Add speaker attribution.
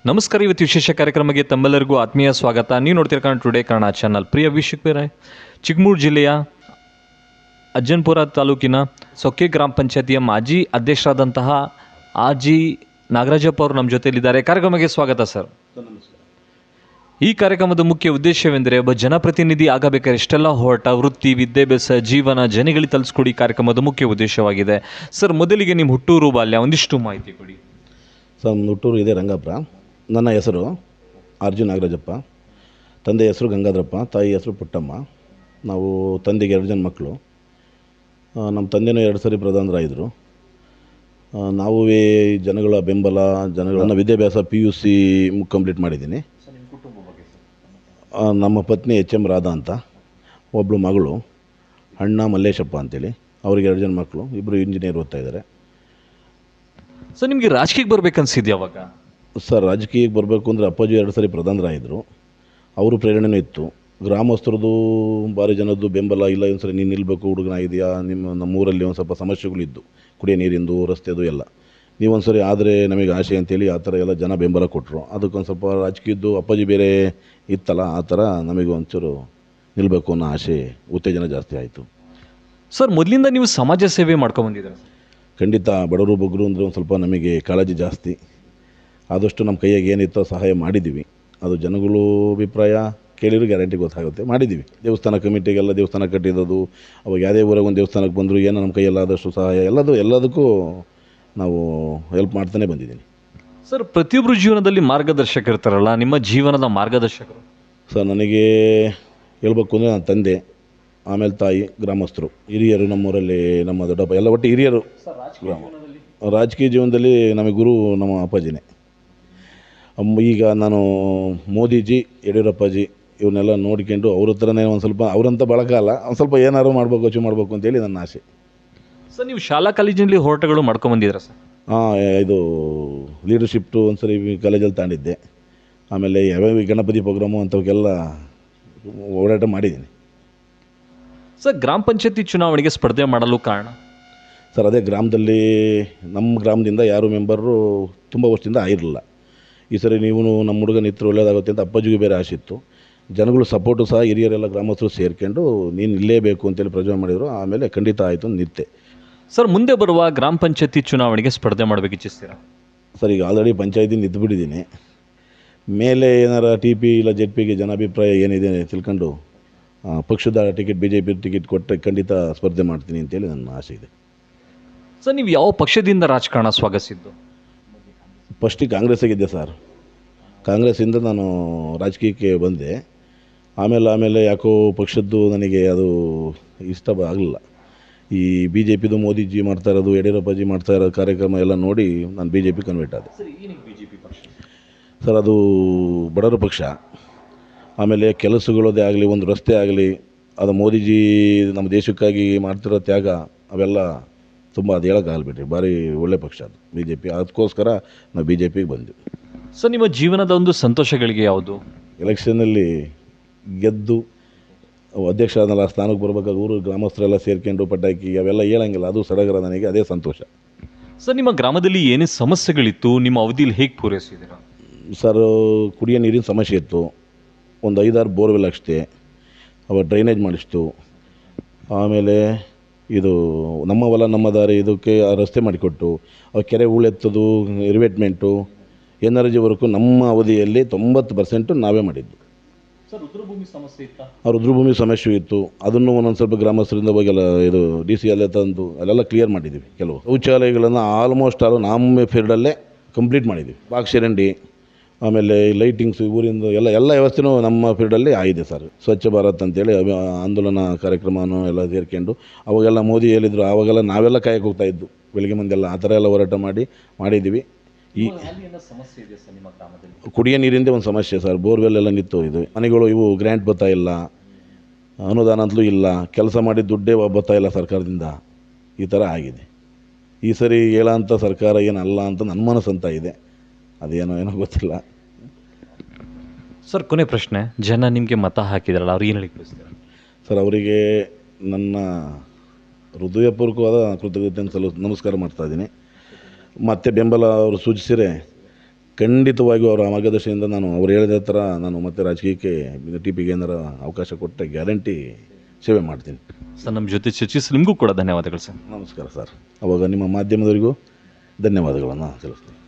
Speaker 1: ನಮಸ್ಕಾರ. ಇವತ್ತು ವಿಶೇಷ ಕಾರ್ಯಕ್ರಮಕ್ಕೆ ತಮ್ಮೆಲ್ಲರಿಗೂ ಆತ್ಮೀಯ ಸ್ವಾಗತ. ನೀವು ನೋಡ್ತಿರ್ಕೊಂಡು ಟುಡೇ ಕನ್ನಡ ಚಾನಲ್. ಪ್ರಿಯ ವೀಕ್ಷಕರೇ, ಚಿಕ್ಕಮೂರು ಜಿಲ್ಲೆಯ ಅಜ್ಜನ್ಪುರ ತಾಲೂಕಿನ ಸೊಕ್ಕೆ ಗ್ರಾಮ ಪಂಚಾಯತಿಯ ಮಾಜಿ ಅಧ್ಯಕ್ಷರಾದಂತಹ ಆರ್.ಜಿ. ನಾಗರಾಜಪ್ಪ ಅವರು ನಮ್ಮ ಜೊತೆಯಲ್ಲಿದ್ದಾರೆ. ಕಾರ್ಯಕ್ರಮಕ್ಕೆ ಸ್ವಾಗತ ಸರ್. ಈ ಕಾರ್ಯಕ್ರಮದ ಮುಖ್ಯ ಉದ್ದೇಶವೆಂದರೆ ಒಬ್ಬ ಜನಪ್ರತಿನಿಧಿ ಆಗಬೇಕಾದ್ರೆ ಇಷ್ಟೆಲ್ಲ ಹೋರಾಟ, ವೃತ್ತಿ, ವಿದ್ಯಾಭ್ಯಾಸ, ಜೀವನ ಜನಗಳಿಗೆ ತಲುಪಿಸ್ಕೊಡಿ ಕಾರ್ಯಕ್ರಮದ ಮುಖ್ಯ ಉದ್ದೇಶವಾಗಿದೆ. ಸರ್, ಮೊದಲಿಗೆ ನಿಮ್ಮ ಹುಟ್ಟೂರು, ಬಾಲ್ಯ ಒಂದಿಷ್ಟು ಮಾಹಿತಿ ಕೊಡಿ.
Speaker 2: ಸರ್, ನಮ್ಮ ಹುಟ್ಟೂರು ಇದೆ ರಂಗಾಪುರ. ನನ್ನ ಹೆಸರು ಆರ್.ಜಿ. ನಾಗರಾಜಪ್ಪ, ತಂದೆ ಹೆಸರು ಗಂಗಾಧರಪ್ಪ, ತಾಯಿ ಹೆಸರು ಪುಟ್ಟಮ್ಮ. ನಾವು ತಂದೆಗೆ 2 ಜನ ಮಕ್ಕಳು. ನಮ್ಮ ತಂದೆನೂ 2 ಸರಿ ಪ್ರಧಾನರಾಗಿದ್ದರು. ನಾವು ಜನಗಳ ಬೆಂಬಲ, ಜನಗಳ ವಿದ್ಯಾಭ್ಯಾಸ PUC ಕಂಪ್ಲೀಟ್ ಮಾಡಿದ್ದೀನಿ. ನಮ್ಮ ಪತ್ನಿ H.M. ರಾಧಾ ಅಂತ, ಒಬ್ಬಳು ಮಗಳು, ಅಣ್ಣ ಮಲ್ಲೇಶಪ್ಪ ಅಂತೇಳಿ, ಅವರಿಗೆ 2 ಜನ ಮಕ್ಕಳು, ಇಬ್ಬರು ಇಂಜಿನಿಯರ್ ಓದ್ತಾ ಇದ್ದಾರೆ.
Speaker 1: ಸರ್, ನಿಮಗೆ ರಾಜಕೀಯಕ್ಕೆ ಬರ್ಬೇಕನ್ಸಿದ್ಯಾ ಅವಾಗ?
Speaker 2: ಸರ್, ರಾಜಕೀಯಕ್ಕೆ ಬರಬೇಕು ಅಂದರೆ ಅಪ್ಪಾಜಿ 2 ಸರಿ ಪ್ರಧಾನರಾಗಿದ್ದರು. ಅವರು ಪ್ರೇರಣೆನೂ ಇತ್ತು. ಗ್ರಾಮಸ್ಥರದ್ದು ಭಾರಿ ಜನದ್ದು ಬೆಂಬಲ ಇಲ್ಲ. ಒಂದು ಸರಿ ನೀನು ನಿಲ್ಲಬೇಕು, ಹುಡುಗನಾಗಿದೆಯಾ, ನಮ್ಮೂರಲ್ಲಿ ಒಂದು ಸ್ವಲ್ಪ ಸಮಸ್ಯೆಗಳಿದ್ದು, ಕುಡಿಯೋ ನೀರಿಂದು, ರಸ್ತೆದು ಎಲ್ಲ, ನೀವೊಂದು ಸರಿ ಆದರೆ ನಮಗೆ ಆಸೆ ಅಂತೇಳಿ ಆ ಥರ ಎಲ್ಲ ಜನ ಬೆಂಬಲ ಕೊಟ್ಟರು. ಅದಕ್ಕೊಂದು ಸ್ವಲ್ಪ ರಾಜಕೀಯದ್ದು ಅಪ್ಪಾಜಿ ಬೇರೆ ಇತ್ತಲ್ಲ, ಆ ಥರ ನಮಗೆ ಒಂಚೂರು ನಿಲ್ಲಬೇಕು ಅನ್ನೋ ಆಸೆ, ಉತ್ತೇಜನ ಜಾಸ್ತಿ ಆಯಿತು.
Speaker 1: ಸರ್, ಮೊದಲಿಂದ ನೀವು ಸಮಾಜ ಸೇವೆ ಮಾಡ್ಕೊಂಬಂದಿದ್ದೀರಾ?
Speaker 2: ಖಂಡಿತ. ಬಡವರು ಬಗ್ಗರು ಅಂದರೆ ಒಂದು ಸ್ವಲ್ಪ ನಮಗೆ ಕಾಳಜಿ ಜಾಸ್ತಿ. ಆದಷ್ಟು ನಮ್ಮ ಕೈಯಾಗೆ ಏನಿತ್ತೋ ಸಹಾಯ ಮಾಡಿದ್ದೀವಿ. ಅದು ಜನಗಳು ಅಭಿಪ್ರಾಯ ಕೇಳಿದ್ರು ಗ್ಯಾರಂಟಿ ಗೊತ್ತಾಗುತ್ತೆ. ಮಾಡಿದ್ದೀವಿ. ದೇವಸ್ಥಾನ ಕಮಿಟಿಗೆಲ್ಲ ದೇವಸ್ಥಾನ ಕಟ್ಟಿರೋದು, ಅವಾಗ ಯಾವುದೇ ಊರಾಗ ಒಂದು ದೇವಸ್ಥಾನಕ್ಕೆ ಬಂದರೂ ಏನೋ ನಮ್ಮ ಕೈಯೆಲ್ಲ ಆದಷ್ಟು ಸಹಾಯ ಎಲ್ಲದಕ್ಕೂ ನಾವು ಹೆಲ್ಪ್ ಮಾಡ್ತಾನೆ ಬಂದಿದ್ದೀನಿ.
Speaker 1: ಸರ್, ಪ್ರತಿಯೊಬ್ಬರು ಜೀವನದಲ್ಲಿ ಮಾರ್ಗದರ್ಶಕರು ಇರ್ತಾರಲ್ಲ, ನಿಮ್ಮ ಜೀವನದ ಮಾರ್ಗದರ್ಶಕರು?
Speaker 2: ಸರ್, ನನಗೆ ಹೇಳ್ಬೇಕು ಅಂದರೆ ನನ್ನ ತಂದೆ, ಆಮೇಲೆ ತಾಯಿ, ಗ್ರಾಮಸ್ಥರು, ಹಿರಿಯರು, ನಮ್ಮೂರಲ್ಲಿ ನಮ್ಮ ದೊಡ್ಡಪ್ಪ ಎಲ್ಲ ಒಟ್ಟು ಹಿರಿಯರು. ರಾಜಕೀಯ ಜೀವನದಲ್ಲಿ ನಮಗೆ ಗುರು ನಮ್ಮ ಅಪ್ಪಾಜಿನೇ. ಈಗ ನಾನು ಮೋದಿಜಿ, ಯಡಿಯೂರಪ್ಪಾಜಿ ಇವನ್ನೆಲ್ಲ ನೋಡ್ಕೊಂಡು ಅವ್ರ ಹತ್ರನೇ ಒಂದು ಸ್ವಲ್ಪ, ಅವರಂತ ಬಳಕಲ್ಲ, ಒಂದು ಸ್ವಲ್ಪ ಏನಾದ್ರು ಮಾಡಬೇಕು, ಅಚೀವ್ ಮಾಡಬೇಕು ಅಂತೇಳಿ ನನ್ನ ಆಸೆ.
Speaker 1: ಸರ್, ನೀವು ಶಾಲಾ ಕಾಲೇಜಿನಲ್ಲಿ ಹೋರಾಟಗಳು ಮಾಡ್ಕೊಂಬಂದಿದ್ದೀರಾ ಸರ್?
Speaker 2: ಇದು ಲೀಡರ್ಶಿಪ್ಟು ಒಂದು ಸರಿ ಕಾಲೇಜಲ್ಲಿ ತಾಂಡಿದ್ದೆ. ಆಮೇಲೆ ಯಾವ್ಯಾವ ಗಣಪತಿ ಪ್ರೋಗ್ರಾಮು ಅಂಥವಕ್ಕೆಲ್ಲ ಹೋರಾಟ ಮಾಡಿದ್ದೀನಿ.
Speaker 1: ಸರ್, ಗ್ರಾಮ ಪಂಚಾಯತಿ ಚುನಾವಣೆಗೆ ಸ್ಪರ್ಧೆ ಮಾಡಲು ಕಾರಣ?
Speaker 2: ಸರ್, ಅದೇ ಗ್ರಾಮದಲ್ಲಿ ನಮ್ಮ ಗ್ರಾಮದಿಂದ ಯಾರು ಮೆಂಬರು ತುಂಬ ವರ್ಷದಿಂದ ಆಗಿರಲಿಲ್ಲ. ಈ ಸರಿ ನೀವು ನಮ್ಮ ಹುಡುಗ ನಿತ್ರ ಒಳ್ಳೆಯದಾಗುತ್ತೆ ಅಂತ ಅಪ್ಪಾಜಿಗೂ ಬೇರೆ ಆಸೆ ಇತ್ತು. ಜನಗಳು ಸಪೋರ್ಟು ಸಹ ಹಿರಿಯರೆಲ್ಲ ಗ್ರಾಮಸ್ಥರು ಸೇರ್ಕೊಂಡು ನೀನು ಇಲ್ಲೇಬೇಕು ಅಂತೇಳಿ ಪ್ರಜೆ ಮಾಡಿದರು. ಆಮೇಲೆ ಖಂಡಿತ ಆಯಿತು, ನಿಂತೆ.
Speaker 1: ಸರ್, ಮುಂದೆ ಬರುವ ಗ್ರಾಮ ಪಂಚಾಯತಿ ಚುನಾವಣೆಗೆ ಸ್ಪರ್ಧೆ ಮಾಡಬೇಕು ಇಚ್ಛಿಸ್ತೀರಾ?
Speaker 2: ಸರ್, ಈಗ ಆಲ್ರೆಡಿ ಪಂಚಾಯತಿ ನಿಂತುಬಿಟ್ಟಿದ್ದೀನಿ. ಮೇಲೆ ಏನಾರ TP ಇಲ್ಲ ZPಗೆ ಜನಾಭಿಪ್ರಾಯ ಏನಿದೆ ತಿಳ್ಕೊಂಡು ಪಕ್ಷದ ಟಿಕೆಟ್, BJP ಟಿಕೆಟ್ ಕೊಟ್ಟರೆ ಖಂಡಿತ ಸ್ಪರ್ಧೆ ಮಾಡ್ತೀನಿ ಅಂತೇಳಿ ನನ್ನ ಆಸೆ ಇದೆ.
Speaker 1: ಸರ್, ನೀವು ಯಾವ ಪಕ್ಷದಿಂದ ರಾಜಕಾರಣ ಸ್ವಾಗತಿಸಿದ್ದು?
Speaker 2: ಫಸ್ಟಿಗೆ ಕಾಂಗ್ರೆಸ್ಸಾಗಿದ್ದೆ ಸರ್. ಕಾಂಗ್ರೆಸ್ಸಿಂದ ನಾನು ರಾಜಕೀಯಕ್ಕೆ ಬಂದೆ. ಆಮೇಲೆ ಯಾಕೋ ಪಕ್ಷದ್ದು ನನಗೆ ಅದು ಇಷ್ಟ ಆಗಲಿಲ್ಲ. ಈ BJPದು ಮೋದಿಜಿ ಮಾಡ್ತಾ ಇರೋದು, ಯಡಿಯೂರಪ್ಪಾಜಿ ಮಾಡ್ತಾ ಇರೋ ಕಾರ್ಯಕ್ರಮ ಎಲ್ಲ ನೋಡಿ ನಾನು BJP ಕನ್ವರ್ಟ್ ಆದೆ. ಸರ್, ಅದು ಬಡವರ ಪಕ್ಷ. ಆಮೇಲೆ ಕೆಲಸಗಳದೇ ಆಗಲಿ, ಒಂದು ರಸ್ತೆ ಆಗಲಿ, ಅದು ಮೋದಿಜಿ ನಮ್ಮ ದೇಶಕ್ಕಾಗಿ ಮಾಡ್ತಿರೋ ತ್ಯಾಗ ಅವೆಲ್ಲ ತುಂಬ, ಅದು ಹೇಳೋಕ್ಕಾಗಲ್ಬಿಟ್ರಿ. ಭಾರಿ ಒಳ್ಳೆ ಪಕ್ಷ ಅದು BJP. ಅದಕ್ಕೋಸ್ಕರ ನಾವು BJPಗೆ ಬಂದ್ವಿ.
Speaker 1: ಸರ್, ನಿಮ್ಮ ಜೀವನದ ಒಂದು ಸಂತೋಷಗಳಿಗೆ ಯಾವುದು?
Speaker 2: ಎಲೆಕ್ಷನಲ್ಲಿ ಗೆದ್ದು ಅಧ್ಯಕ್ಷ ಆದಲ್ಲ, ಸ್ಥಾನಕ್ಕೆ ಬರ್ಬೇಕಾದ್ರೆ ಊರು ಗ್ರಾಮಸ್ಥರೆಲ್ಲ ಸೇರ್ಕೊಂಡು ಪಟಾಕಿ ಅವೆಲ್ಲ ಹೇಳಂಗಿಲ್ಲ, ಅದು ಸಡಗರ. ನನಗೆ ಅದೇ ಸಂತೋಷ.
Speaker 1: ಸರ್, ನಿಮ್ಮ ಗ್ರಾಮದಲ್ಲಿ ಏನೇ ಸಮಸ್ಯೆಗಳಿತ್ತು, ನಿಮ್ಮ ಅವಧಿಯಲ್ಲಿ ಹೇಗೆ ಪೂರೈಸಿದ್ದೀರಾ?
Speaker 2: ಸರ್, ಕುಡಿಯೋ ನೀರಿನ ಸಮಸ್ಯೆ ಇತ್ತು. ಒಂದು 5-6 ಬೋರ್ವೆಲ್ ಅಷ್ಟೇ. ಅವಾಗ ಡ್ರೈನೇಜ್ ಮಾಡಿಸ್ತು. ಆಮೇಲೆ ಇದು ನಮ್ಮ ಹೊಲ ನಮ್ಮ ದಾರಿ ಇದಕ್ಕೆ ರಸ್ತೆ ಮಾಡಿಕೊಟ್ಟು, ಅವು ಕೆರೆ ಹೂಳೆತ್ತದು, ರಿವೆಟ್ಮೆಂಟು, NRG ವರ್ಕು ನಮ್ಮ ಅವಧಿಯಲ್ಲಿ 90% ನಾವೇ ಮಾಡಿದ್ದು.
Speaker 1: ಸರ್, ರುದ್ರಭೂಮಿ ಸಮಸ್ಯೆ ಇತ್ತಾ?
Speaker 2: ರುದ್ರಭೂಮಿ ಸಮಸ್ಯೆ ಇತ್ತು. ಅದನ್ನು ಒಂದೊಂದು ಸ್ವಲ್ಪ ಗ್ರಾಮಸ್ಥರಿಂದ ಹೋಗೆಲ್ಲ ಇದು DC ಅಲ್ಲೇ ತಂದು ಅಲ್ಲೆಲ್ಲ ಕ್ಲಿಯರ್ ಮಾಡಿದ್ದೀವಿ. ಕೆಲವು ಶೌಚಾಲಯಗಳನ್ನು ಆಲ್ಮೋಸ್ಟ್ ನಮ್ಮ ಫೀಲ್ಡಲ್ಲೇ ಕಂಪ್ಲೀಟ್ ಮಾಡಿದ್ದೀವಿ. ಬಾಕ್ಸರಂಡಿ, ಆಮೇಲೆ ಲೈಟಿಂಗ್ಸ್, ಊರಿಂದ ಎಲ್ಲ ವ್ಯವಸ್ಥೆನೂ ನಮ್ಮ ಫೀಲ್ಡಲ್ಲಿ ಆಗಿದೆ ಸರ್. ಸ್ವಚ್ಛ ಭಾರತ್ ಅಂತೇಳಿ ಆಂದೋಲನ ಕಾರ್ಯಕ್ರಮನೂ ಎಲ್ಲ ಸೇರ್ಕೊಂಡು, ಅವಾಗೆಲ್ಲ ಮೋದಿ ಹೇಳಿದ್ರು, ಆವಾಗೆಲ್ಲ ನಾವೆಲ್ಲ ಕಾಯಕ್ಕೆ ಹೋಗ್ತಾಯಿದ್ದು ಬೆಳಿಗ್ಗೆ ಮಂದೆಲ್ಲ, ಆ ಥರ ಎಲ್ಲ ಹೋರಾಟ ಮಾಡಿದ್ದೀವಿ. ಈ ಕುಡಿಯೋ ನೀರಿಂದೇ ಒಂದು ಸಮಸ್ಯೆ ಸರ್. ಬೋರ್ವೆಲ್ ಎಲ್ಲ ನಿಂತು ಇದು ಮನೆಗಳು, ಇವು ಗ್ರ್ಯಾಂಟ್ ಬರ್ತಾ ಇಲ್ಲ, ಅನುದಾನ ಅಂತಲೂ ಇಲ್ಲ, ಕೆಲಸ ಮಾಡಿ ದುಡ್ಡೇ ಬರ್ತಾ ಇಲ್ಲ ಸರ್ಕಾರದಿಂದ. ಈ ಥರ ಆಗಿದೆ. ಈ ಸರಿ ಹೇಳೋಂಥ ಸರ್ಕಾರ ಏನಲ್ಲ ಅಂತ ನನ್ನ ಮನಸ್ಸಂತ ಇದೆ. ಅದೇನೋ ಗೊತ್ತಿಲ್ಲ.
Speaker 1: ಸರ್, ಕೊನೆ ಪ್ರಶ್ನೆ, ಜನ ನಿಮಗೆ ಮತ ಹಾಕಿದ್ರಲ್ಲ, ಅವ್ರು ಏನು ಹೇಳಿಕ್ಕೆ ಬಯಸ್ತಾರೆ?
Speaker 2: ಸರ್, ಅವರಿಗೆ ನನ್ನ ಹೃದಯಪೂರ್ವಕವಾದ ಕೃತಜ್ಞತೆ ನಮಸ್ಕಾರ ಮಾಡ್ತಾಯಿದ್ದೀನಿ. ಮತ್ತೆ ಬೆಂಬಲ ಅವರು ಸೂಚಿಸಿದರೆ ಖಂಡಿತವಾಗಿಯೂ ಅವರ ಮಾರ್ಗದರ್ಶನದಿಂದ ನಾನು ಅವ್ರು ಹೇಳಿದ ಥರ ನಾನು ಮತ್ತೆ ರಾಜಕೀಯಕ್ಕೆ ಟಿ ಪಿಗೆ ಏನಾರ ಅವಕಾಶ ಕೊಟ್ಟರೆ ಗ್ಯಾರಂಟಿ ಸೇವೆ ಮಾಡ್ತೀನಿ.
Speaker 1: ಸರ್ ನಮ್ಮ ಜೊತೆ ಚರ್ಚಿಸಿ ನಿಮಗೂ ಕೂಡ ಧನ್ಯವಾದಗಳು ಸರ್.
Speaker 2: ನಮಸ್ಕಾರ ಸರ್. ಅವಾಗ ನಿಮ್ಮ ಮಾಧ್ಯಮದವರಿಗೂ ಧನ್ಯವಾದಗಳನ್ನು ತಿಳಿಸ್ತೀನಿ.